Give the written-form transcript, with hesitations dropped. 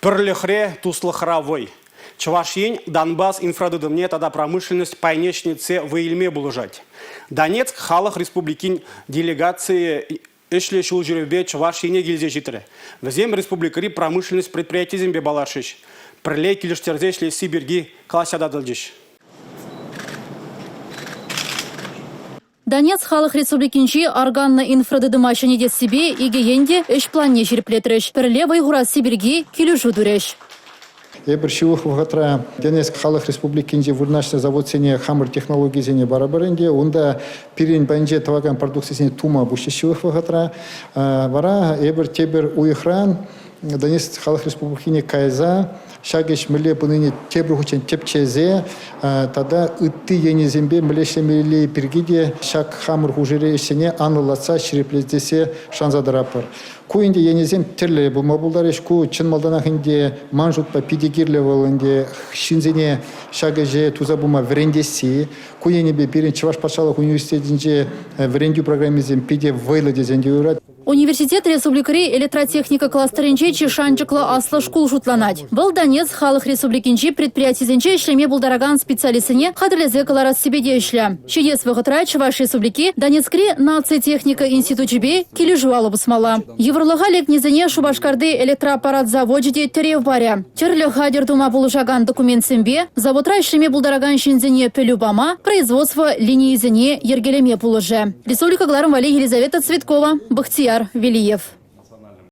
Пірліхре туслыхравой. Чувашень, Донбасс, инфрадудымне тада промышленность пайнечнице выйльме булыжать. Донецк, халық республикин делегации эшле шул жүребе Чувашене келзе житірі. Візем республикари промышленность предприятий зембе баларшыш. Пірле келіштерзе шле Сибирги классяда дылжыш. Донецк халық республикинчи органна инфрадыдымашыне де себе игеенде эш планне жерплетреш. Пірле вайгура Сибирги келюжу дуреш. Ебір шивых вғатра Донецк халық республикинде вырнашты завод сене хамыр технологии сене барабарынде, онда пирин бәнже таваган продукция сене тума бұшы шивых вғатра. Вара ебір тебір уйхран Донецк халық республикине кайза, шагеш міле бұныне тебір хүчен тепчезе, тада үтті енезембе мілеше міле пиргиде шаг хамыр хужире сене анылатса ширеплездесе шанзадарапыр. Куинде енезем терле булма булдарыш ку чын малданахинде манжутпа пидигирле волынде шинзене шагеже туза бума врендеси куенебе бирин Чуваш патшалық университетинде врендю программизем пиде вайлы дезенде урат. Университет республикари электротехника кластеринче чешанчыкла асла школ жутланать. Был Донецк халық республикинче предприятизенче ишлеме булдараган специалистине кадрлезе каларас себе ишля. Чедес вғытра Чуваш республики Донецкри нация техника институт жібе келі жуалы бұсмала. Еврлыға лекнезіне Шубашкарды электроаппарат заводжеде терев баря. Терлі хадер дума булышаган документ сімбе, заводра ишлеме булдараган шинзене пелюбама, производство линии зене ергелеме булыже. Республика Гларым Вали Елизавета Цветкова, Бахтияр Велиев.